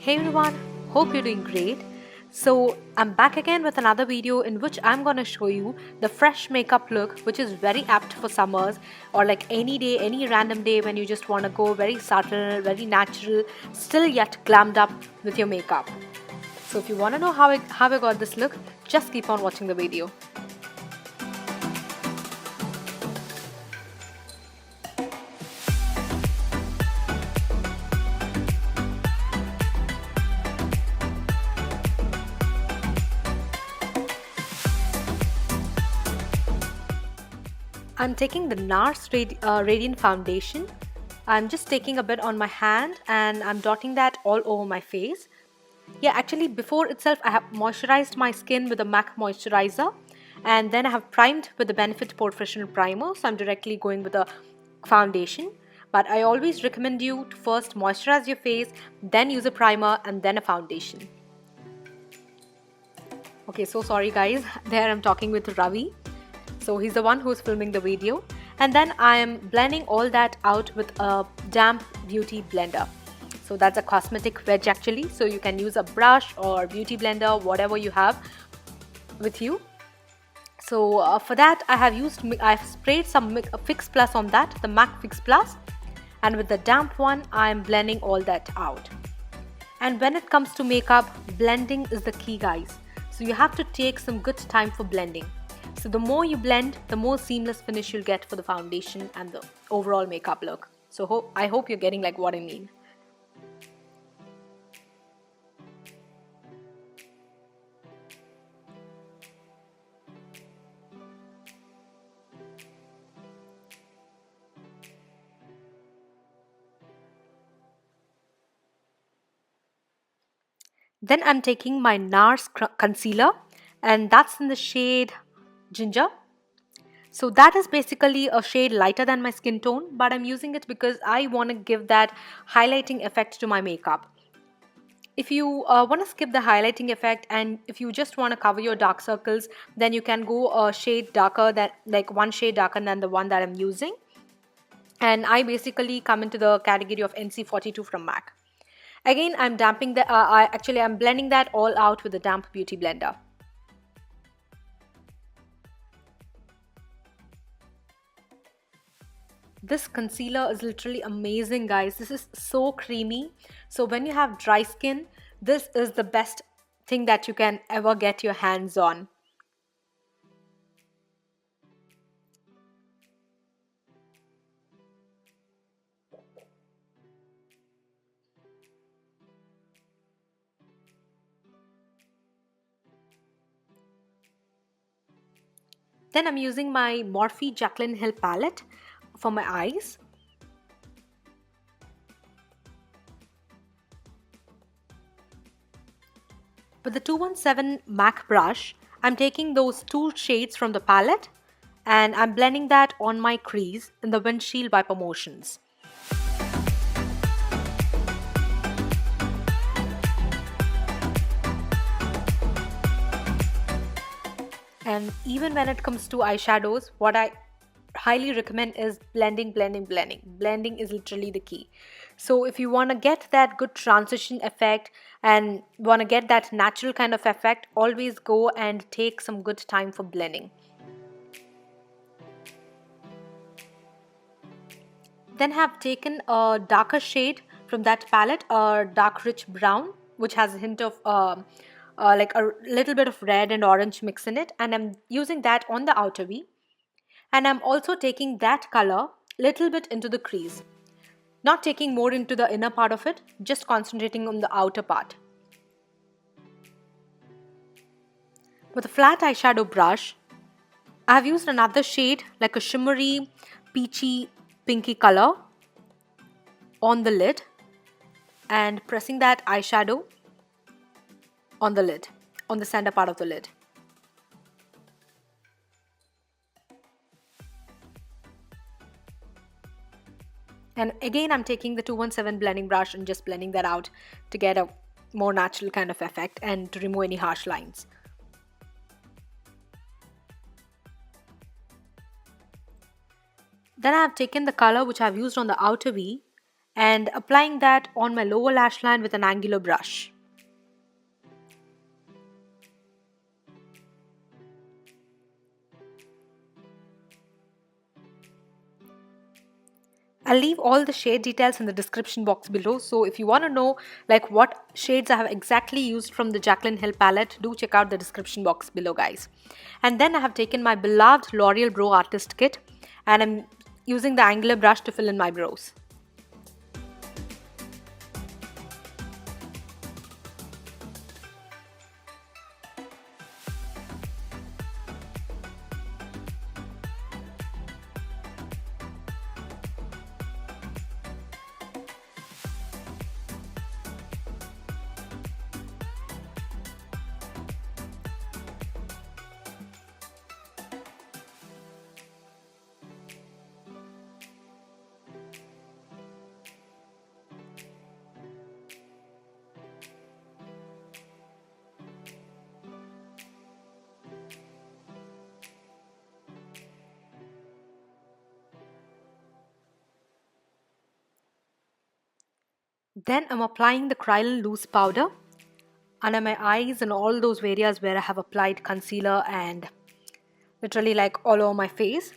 Hey everyone, hope you're doing great. So I'm back again with another video in which I'm gonna show you the fresh makeup look, which is very apt for summers or like any day, any random day when you just wanna go very subtle, very natural, still yet glammed up with your makeup. So if you wanna know how I got this look, just keep on watching the video. I'm taking the NARS Radiant foundation. I'm just taking a bit on my hand and I'm dotting that all over my face. Yeah, actually before itself I have moisturized my skin with a MAC moisturizer and then I have primed with the Benefit Professional Primer. So I'm directly going with a foundation. But I always recommend you to first moisturize your face, then use a primer and then a foundation. Okay, so sorry guys, there I'm talking with Ravi. So he's the one who's filming the video. And then I am blending all that out with a damp beauty blender. So that's a cosmetic wedge actually. So you can use a brush or beauty blender, whatever you have with you. So for that I've sprayed some Fix Plus on that, the MAC Fix Plus. And with the damp one, I'm blending all that out. And when it comes to makeup, blending is the key guys. So you have to take some good time for blending. So the more you blend, the more seamless finish you'll get for the foundation and the overall makeup look. So I hope you're getting like what I mean. Then I'm taking my NARS Concealer and that's in the shade Ginger. So that is basically a shade lighter than my skin tone, but I'm using it because I want to give that highlighting effect to my makeup. If you want to skip the highlighting effect and if you just want to cover your dark circles, then you can go a shade darker, that like one shade darker than the one that I'm using. And I basically come into the category of NC42 from MAC. Again, I'm damping the I'm blending that all out with the damp beauty blender. This concealer is literally amazing guys. This is so creamy. So when you have dry skin, this is the best thing that you can ever get your hands on. Then I'm using my Morphee Jaclyn Hill palette for my eyes. With the 217 MAC brush, I'm taking those two shades from the palette and I'm blending that on my crease in the windshield wiper motions. And even when it comes to eyeshadows, what I highly recommend is blending. Blending is literally the key. So if you want to get that good transition effect and want to get that natural kind of effect, always go and take some good time for blending. Then have taken a darker shade from that palette, a dark rich brown, which has a hint of like a little bit of red and orange mix in it, and I'm using that on the outer V. And I'm also taking that color little bit into the crease. Not taking more into the inner part of it, just concentrating on the outer part. With a flat eyeshadow brush, I have used another shade like a shimmery, peachy, pinky color on the lid and pressing that eyeshadow on the lid, on the center part of the lid. And again, I'm taking the 217 blending brush and just blending that out to get a more natural kind of effect and to remove any harsh lines. Then I have taken the color which I've used on the outer V and applying that on my lower lash line with an angular brush. I'll leave all the shade details in the description box below, so if you want to know like what shades I have exactly used from the Jaclyn Hill palette, do check out the description box below, guys. And then I have taken my beloved L'Oreal Brow Artist Kit and I'm using the angular brush to fill in my brows. Then I'm applying the Kryolan loose powder under my eyes and all those areas where I have applied concealer and literally like all over my face.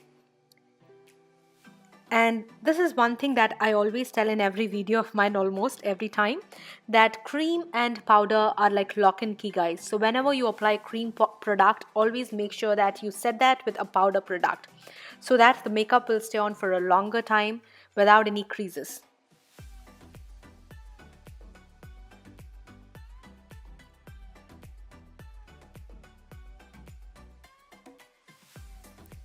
And this is one thing that I always tell in every video of mine almost every time, that cream and powder are like lock and key, guys. So whenever you apply cream product, always make sure that you set that with a powder product so that the makeup will stay on for a longer time without any creases.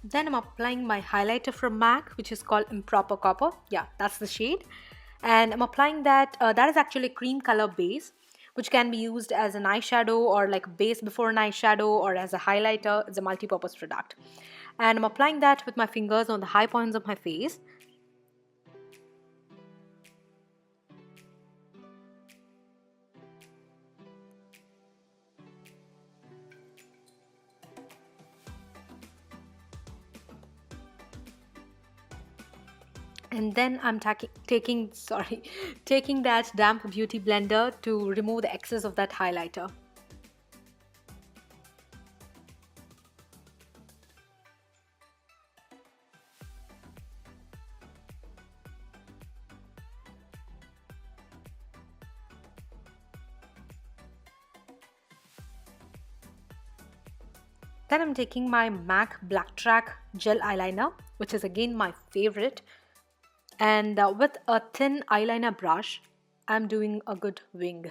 Then I'm applying my highlighter from MAC, which is called Impropper Copper. Yeah, that's the shade. And I'm applying that, that is actually a cream color base, which can be used as an eyeshadow or like base before an eyeshadow or as a highlighter. It's a multi-purpose product. And I'm applying that with my fingers on the high points of my face. And then I'm taking that damp beauty blender to remove the excess of that highlighter. Then I'm taking my MAC Blacktrack gel eyeliner, which is again my favorite. And with a thin eyeliner brush, I'm doing a good wing.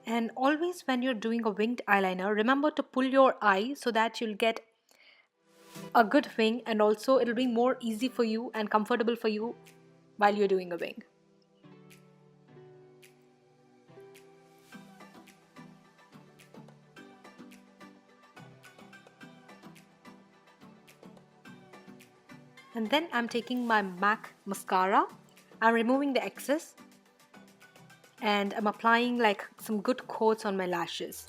And always when you're doing a winged eyeliner, remember to pull your eye so that you'll get a good wing, and also it'll be more easy for you and comfortable for you while you're doing a wing. And then I'm taking my MAC mascara. I'm removing the excess and I'm applying like some good coats on my lashes.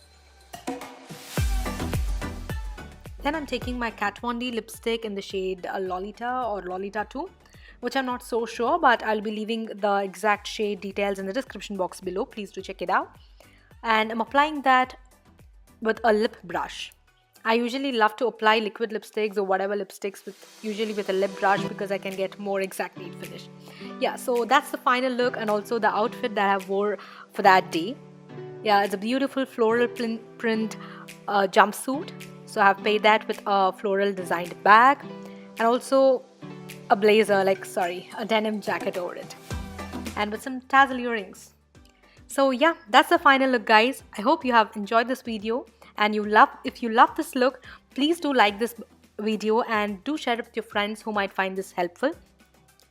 Then I'm taking my Kat Von D lipstick in the shade Lolita or Lolita 2, which I'm not so sure, but I'll be leaving the exact shade details in the description box below. Please do check it out. And I'm applying that with a lip brush. I usually love to apply liquid lipsticks or whatever lipsticks usually with a lip brush because I can get more exact neat finish. Yeah, so that's the final look and also the outfit that I wore for that day. Yeah, it's a beautiful floral print jumpsuit. So I have paired that with a floral designed bag and also a blazer, a denim jacket over it, and with some tassel earrings. So yeah, that's the final look, guys. I hope you have enjoyed this video. And if you love this look, please do like this video and do share it with your friends who might find this helpful.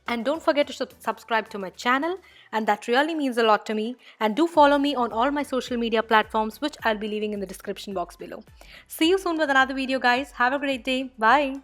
And don't forget to subscribe to my channel, and that really means a lot to me. And do follow me on all my social media platforms, which I'll be leaving in the description box below. See you soon with another video, guys. Have a great day. Bye.